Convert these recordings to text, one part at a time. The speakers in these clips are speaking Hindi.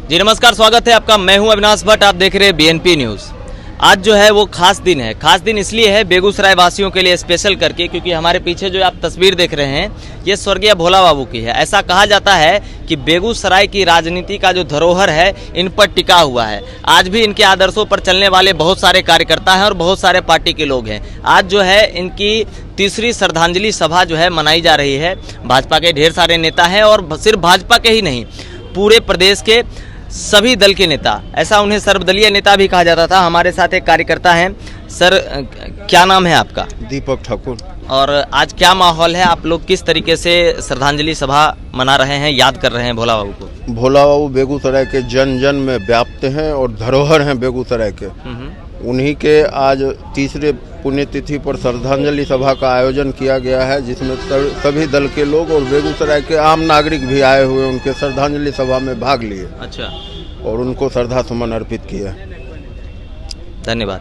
जी नमस्कार, स्वागत है आपका। मैं हूं अविनाश भट्ट, आप देख रहे हैं बीएनपी न्यूज़। आज जो है वो खास दिन है। खास दिन इसलिए है बेगूसराय वासियों के लिए स्पेशल करके, क्योंकि हमारे पीछे जो आप तस्वीर देख रहे हैं ये स्वर्गीय भोला बाबू की है। ऐसा कहा जाता है कि बेगूसराय की राजनीति का जो धरोहर है इन पर टिका हुआ है। आज भी इनके आदर्शों पर चलने वाले बहुत सारे कार्यकर्ता हैं और बहुत सारे पार्टी के लोग हैं। आज जो है इनकी तीसरी श्रद्धांजलि सभा जो है मनाई जा रही है। भाजपा के ढेर सारे नेता हैं और सिर्फ भाजपा के ही नहीं, पूरे प्रदेश के सभी दल के नेता, ऐसा उन्हें सर्वदलीय नेता भी कहा जाता था। हमारे साथ एक कार्यकर्ता हैं। सर, क्या नाम है आपका? दीपक ठाकुर। और आज क्या माहौल है? आप लोग किस तरीके से श्रद्धांजलि सभा मना रहे हैं, याद कर रहे हैं भोला बाबू को? भोला बाबू बेगूसराय के जन जन में व्याप्त हैं और धरोहर हैं बेगूसराय के। उन्हीं के आज तीसरे पुण्यतिथि पर श्रद्धांजलि सभा का आयोजन किया गया है, जिसमें सभी दल के लोग और बेगूसराय के आम नागरिक भी आए हुए उनके श्रद्धांजलि सभा में भाग लिए। अच्छा। और उनको श्रद्धा सुमन अर्पित किया। धन्यवाद।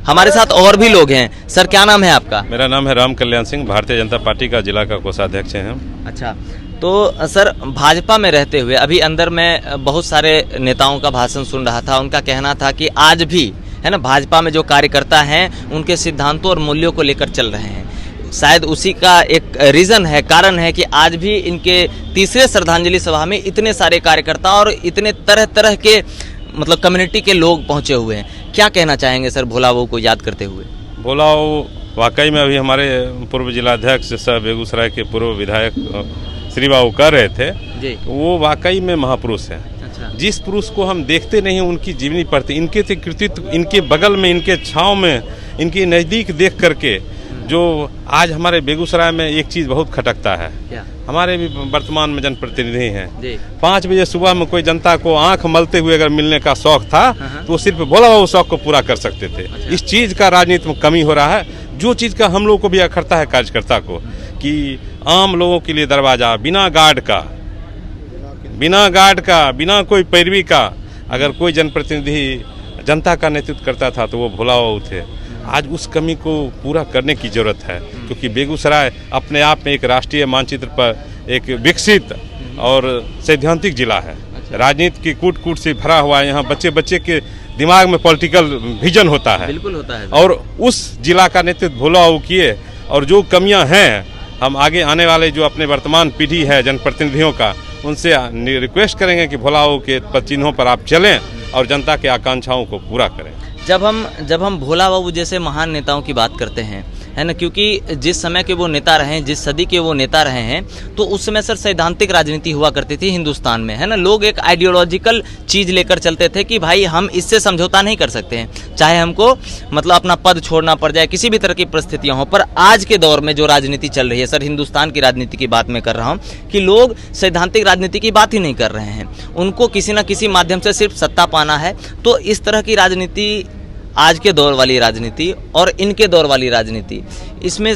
हमारे साथ और भी लोग हैं। सर, क्या नाम है आपका? मेरा नाम है राम कल्याण सिंह, भारतीय जनता पार्टी का जिला का कोषाध्यक्ष हैं हम। अच्छा, तो सर भाजपा में रहते हुए अभी अंदर में बहुत सारे नेताओं का भाषण सुन रहा था। उनका कहना था कि आज भी है ना भाजपा में जो कार्यकर्ता हैं उनके सिद्धांतों और मूल्यों को लेकर चल रहे हैं। शायद उसी का एक रीज़न है, कारण है कि आज भी इनके तीसरे श्रद्धांजलि सभा में इतने सारे कार्यकर्ता और इतने तरह तरह के मतलब कम्युनिटी के लोग पहुंचे हुए हैं। क्या कहना चाहेंगे सर भोला बाबू को याद करते हुए? भोला बाबू वाकई में अभी हमारे पूर्व जिलाध्यक्ष सह बेगूसराय के पूर्व विधायक श्री बाबू कह रहे थे जी, वो वाकई में महापुरुष हैं। अच्छा। जिस पुरुष को हम देखते नहीं उनकी जीवनी पढ़ते, इनके से कृतित्व, इनके बगल में, इनके छाँव में, इनके नज़दीक देख करके जो आज हमारे बेगूसराय में एक चीज़ बहुत खटकता है। क्या? हमारे भी वर्तमान में जनप्रतिनिधि हैं, 5 बजे सुबह में कोई जनता को आंख मलते हुए अगर मिलने का शौक था तो वो सिर्फ भोला बाबू शौक को पूरा कर सकते थे। अच्छा। इस चीज़ का राजनीति में कमी हो रहा है, जो चीज़ का हम लोग को भी अखरता है कार्यकर्ता को, कि आम लोगों के लिए दरवाजा बिना गार्ड का, बिना कोई पैरवी का अगर कोई जनप्रतिनिधि जनता का नेतृत्व करता था तो वो भोला बाबू थे। आज उस कमी को पूरा करने की जरूरत है, क्योंकि बेगूसराय अपने आप में एक राष्ट्रीय मानचित्र पर एक विकसित और सैद्धांतिक जिला है। राजनीति की कूट कूट से भरा हुआ है। यहाँ बच्चे बच्चे के दिमाग में पॉलिटिकल विजन होता है। बिल्कुल होता है। और उस जिला का नेतृत्व भोला बाबू किए। और जो कमियां हैं, हम आगे आने वाले जो अपने वर्तमान पीढ़ी है जनप्रतिनिधियों का, उनसे रिक्वेस्ट करेंगे कि भोला बाबू के पद चिन्हों पर आप चलें और जनता की आकांक्षाओं को पूरा करें। जब हम भोला बाबू जैसे महान नेताओं की बात करते हैं, है ना, क्योंकि जिस समय के वो नेता रहे हैं, जिस सदी के वो नेता रहे हैं, तो उस समय सर सैद्धांतिक राजनीति हुआ करती थी हिंदुस्तान में, है ना। लोग एक आइडियोलॉजिकल चीज़ लेकर चलते थे कि भाई हम इससे समझौता नहीं कर सकते हैं, चाहे हमको मतलब अपना पद छोड़ना पड़ जाए, किसी भी तरह की परिस्थितियाँ हों। पर आज के दौर में जो राजनीति चल रही है सर, हिंदुस्तान की राजनीति की बात मैं कर रहा हूँ, कि लोग सैद्धांतिक राजनीति की बात ही नहीं कर रहे हैं। उनको किसी न किसी माध्यम से सिर्फ सत्ता पाना है। तो इस तरह की राजनीति, आज के दौर वाली राजनीति और इनके दौर वाली राजनीति, इसमें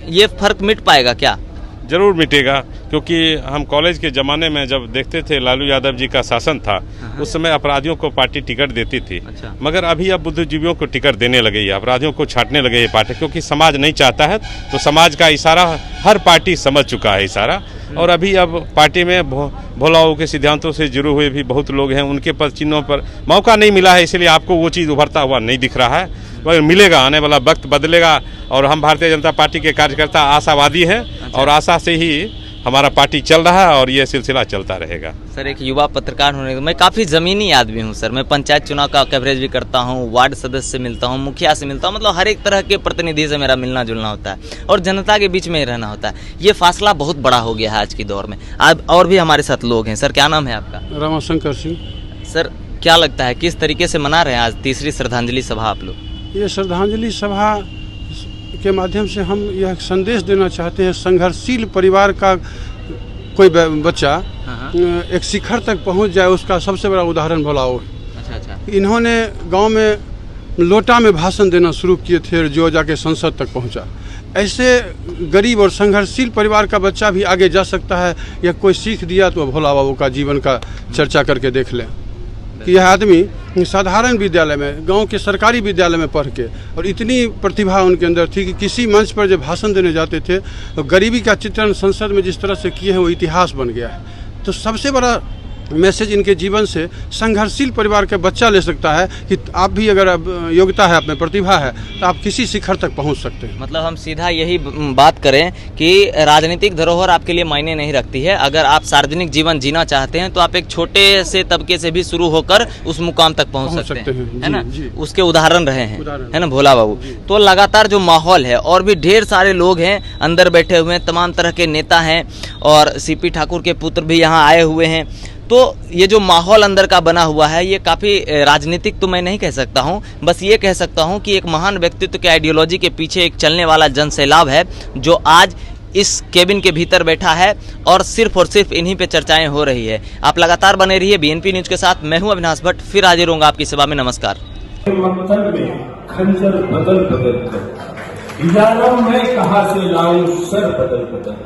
ये फर्क मिट पाएगा क्या? जरूर मिटेगा, क्योंकि हम कॉलेज के ज़माने में जब देखते थे लालू यादव जी का शासन था, उस समय अपराधियों को पार्टी टिकट देती थी। अच्छा। मगर अभी अब बुद्धिजीवियों को टिकट देने लगी है, अपराधियों को छांटने लगे है पार्टी, क्योंकि समाज नहीं चाहता है। तो समाज का इशारा हर पार्टी समझ चुका है इशारा। और अभी अब पार्टी में भोला बाबू के सिद्धांतों से जुड़े हुए भी बहुत लोग हैं, उनके पद चिन्हों पर मौका नहीं मिला है, इसलिए आपको वो चीज़ उभरता हुआ नहीं दिख रहा है। मगर मिलेगा, आने वाला वक्त बदलेगा। और हम भारतीय जनता पार्टी के कार्यकर्ता आशावादी हैं। अच्छा। और आशा से ही हमारा पार्टी चल रहा है और ये सिलसिला चलता रहेगा। सर, एक युवा पत्रकार होने के मैं काफ़ी ज़मीनी आदमी हूँ सर। मैं पंचायत चुनाव का कवरेज भी करता हूँ, वार्ड सदस्य से मिलता हूँ, मुखिया से मिलता हूँ, मतलब हर एक तरह के प्रतिनिधि से मेरा मिलना जुलना होता है और जनता के बीच में ही रहना होता है। ये फासला बहुत बड़ा हो गया है आज के दौर में। आज और भी हमारे साथ लोग हैं। सर, क्या नाम है आपका? रामाशंकर सिंह। सर, क्या लगता है किस तरीके से मना रहे हैं आज तीसरी श्रद्धांजलि सभा आप लोग? ये श्रद्धांजलि सभा के माध्यम से हम यह संदेश देना चाहते हैं, संघर्षशील परिवार का कोई बच्चा एक शिखर तक पहुंच जाए, उसका सबसे बड़ा उदाहरण भोला बाबू। अच्छा। इन्होंने गांव में लोटा में भाषण देना शुरू किए थे, जो जाके संसद तक पहुंचा। ऐसे गरीब और संघर्षशील परिवार का बच्चा भी आगे जा सकता है। यह कोई सीख दिया तो भोला बाबू का जीवन का चर्चा करके देख लें कि यह आदमी साधारण विद्यालय में, गांव के सरकारी विद्यालय में पढ़ के, और इतनी प्रतिभा उनके अंदर थी कि किसी मंच पर जब भाषण देने जाते थे तो गरीबी का चित्रण संसद में जिस तरह से किए हैं वो इतिहास बन गया है। तो सबसे बड़ा मैसेज इनके जीवन से संघर्षशील परिवार के बच्चा ले सकता है कि आप भी अगर योग्यता है, अपने प्रतिभा है, तो आप किसी शिखर तक पहुंच सकते हैं। मतलब हम सीधा यही बात करें कि राजनीतिक धरोहर आपके लिए मायने नहीं रखती है। अगर आप सार्वजनिक जीवन जीना चाहते हैं तो आप एक छोटे से तबके से भी शुरू होकर उस मुकाम तक पहुंच सकते हैं, है ना। उसके उदाहरण रहे हैं, है ना भोला बाबू। तो लगातार जो माहौल है, और भी ढेर सारे लोग हैं अंदर बैठे हुए हैं, तमाम तरह के नेता हैं, और सीपी ठाकुर के पुत्र भी यहाँ आए हुए हैं। तो ये जो माहौल अंदर का बना हुआ है, ये काफ़ी राजनीतिक तो मैं नहीं कह सकता हूँ, बस ये कह सकता हूँ कि एक महान व्यक्तित्व के आइडियोलॉजी के पीछे एक चलने वाला जनसैलाब है, जो आज इस केबिन के भीतर बैठा है और सिर्फ इन्हीं पे चर्चाएं हो रही है। आप लगातार बने रहिए बीएनपी न्यूज़ के साथ। मैं हूं अविनाश भट्ट, फिर हाजिर होऊंगा आपकी सेवा में। नमस्कार। मकतल में खंजर बदल बदल कर यारों मैं कहां से लाऊं सर बदल बदल।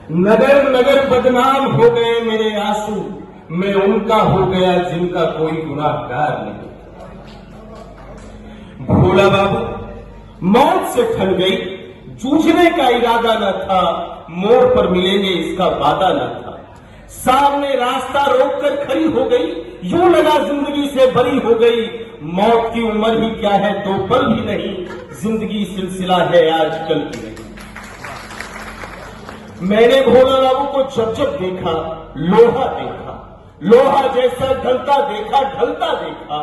नगर नगर बदनाम हो गए मेरे आंसू, मैं उनका हो गया जिनका कोई गुनाहगार नहीं। भोला बाबू मौत से ठन गई, जूझने का इरादा न था, मोड़ पर मिलेंगे इसका वादा न था। सामने रास्ता रोककर खड़ी हो गई, यूं लगा जिंदगी से बरी हो गई। मौत की उम्र ही क्या है, 2 पल भी नहीं, जिंदगी सिलसिला है आजकल की नहीं। मैंने भोला बाबू को जब जब देखा, लोहा देखा, लोहा जैसा ढलता देखा, ढलता देखा।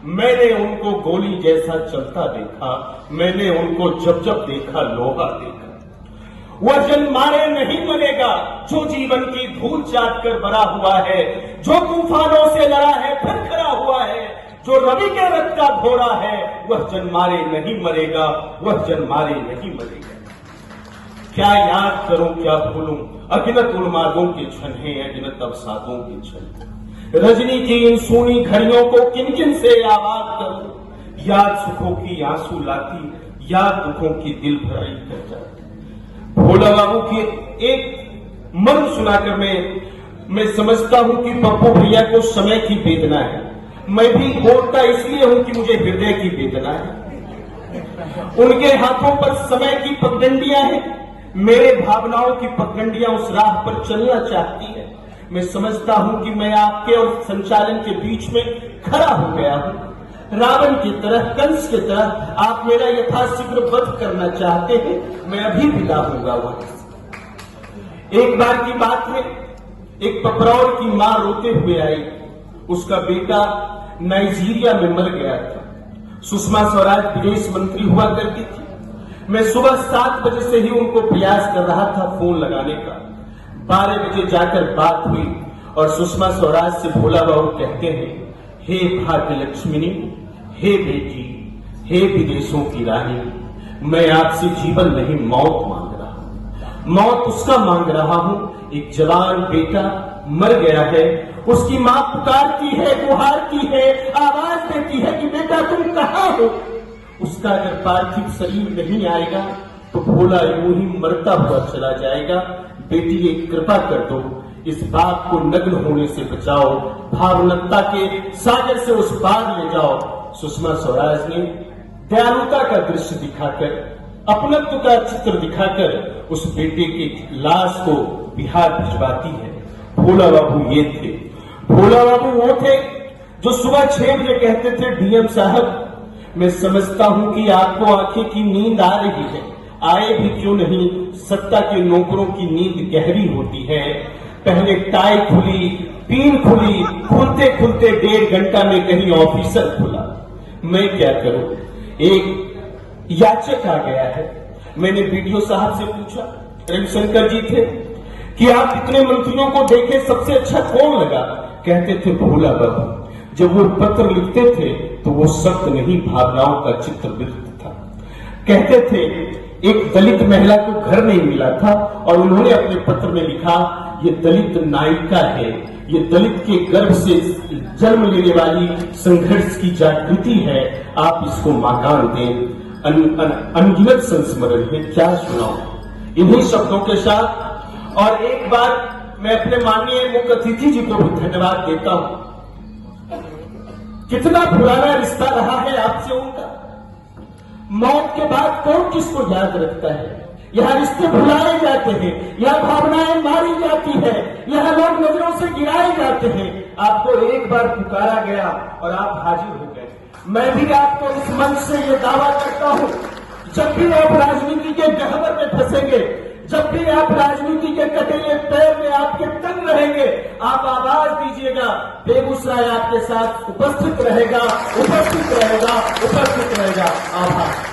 मैंने उनको गोली जैसा चलता देखा, मैंने उनको जब जब देखा, लोहा देखा। वह जन्मारे नहीं मरेगा जो जीवन की धूल चाट कर बड़ा हुआ है, जो तूफानों से लड़ा है फिर खड़ा हुआ है, जो रवि के रक्त का घोड़ा है, वह जन्मारे नहीं मरेगा, वह जन्मारे नहीं मरेगा। क्या याद करूं क्या भूलूं, अगिनत उन्मादों के क्षण हैं, अगिनत अवसादों के क्षण। रजनी की इन सूनी घड़ियों को किन किन से आबाद करूं। याद सुखों की आंसू लाती, याद दुखों की दिल भराई कर जाती। भोला बाबू की एक मर्म सुनाकर मैं समझता हूं कि पप्पू भैया को समय की वेदना है। मैं भी बोलता इसलिए हूं कि मुझे हृदय की वेदना है। उनके हाथों पर समय की पगडंडियां हैं, मेरे भावनाओं की पगडंडियां उस राह पर चलना चाहती है। मैं समझता हूं कि मैं आपके और संचालन के बीच में खड़ा हो गया हूं। रावण की तरह, कंस की तरह आप मेरा यथाशीघ्र वध करना चाहते हैं, मैं अभी विदा होऊंगा वहां से। एक बार की बात है, एक पपरौर की मां रोते हुए आई। उसका बेटा नाइजीरिया में मर गया था। सुषमा स्वराज विदेश मंत्री हुआ करती थी। मैं सुबह 7 बजे से ही उनको प्रयास कर रहा था फोन लगाने का। 12 बजे जाकर बात हुई और सुषमा स्वराज से भोला बाबू कहते हैं, हे भाग्य लक्ष्मिनी, हे बेटी, हे विदेशों की रानी, मैं आपसे जीवन नहीं मौत मांग रहा हूं। मौत उसका मांग रहा हूं, एक जवान बेटा मर गया है, उसकी मां पुकारती है, गुहारती है, आवाज देती है कि बेटा तुम कहां हो। उसका अगर पार्थिव शरीर नहीं आएगा तो भोला यूं ही मरता हुआ चला जाएगा। बेटी एक कृपा कर दो, इस बात को नग्न होने से बचाओ, भावनता के सागर से उस पार ले जाओ। सुषमा स्वराज ने दयालुता का दृश्य दिखाकर, अपनत्व का चित्र दिखाकर उस बेटे की लाश को बिहार भिजवाती है। भोला बाबू ये थे। भोला बाबू वो थे जो सुबह 6 बजे कहते थे, डीएम साहब मैं समझता हूं कि आपको आंखें की नींद आ रही है, आए भी क्यों नहीं, सत्ता के नौकरों की नींद गहरी होती है। पहले टाई खुली, पिन खुली, खुलते खुलते 1.5 घंटा में कहीं ऑफिसर खुला। मैं क्या करूं, एक याचक आ गया है। मैंने बीडीओ साहब से पूछा, रविशंकर जी थे, कि आप इतने मंत्रियों को देखे सबसे अच्छा कौन लगा। कहते थे भोला बाबू। जब वो पत्र लिखते थे तो वो शब्द नहीं, भावनाओं का चित्र लिखता था। कहते थे एक दलित महिला को घर नहीं मिला था और उन्होंने अपने पत्र में लिखा, ये दलित नायिका है, ये दलित के गर्भ से जन्म लेने वाली संघर्ष की जागृति है, आप इसको मकान दें। अनगिनत संस्मरण है, क्या सुनाओ इन्हीं शब्दों के साथ। और एक बार मैं अपने माननीय मुख्य अतिथि जी को भी धन्यवाद देता हूं। कितना पुराना रिश्ता रहा है आपसे उनका। मौत के बाद कौन किसको याद रखता है। यहाँ रिश्ते भुलाए जाते हैं, यहाँ भावनाएं मारी जाती है, यहाँ लोग नजरों से गिराए जाते हैं। आपको एक बार पुकारा गया और आप हाजिर हो गए। मैं भी आपको इस मंच से ये दावा करता हूँ, जब भी आप राजनीति के गहवर में फंसेंगे, जब भी आप राजनीति के कटेले पैर में आपके तंग रहेंगे, आप आवाज दीजिएगा, बेगूसराय आपके साथ उपस्थित रहेगा, उपस्थित रहेगा, उपस्थित रहेगा। आभार।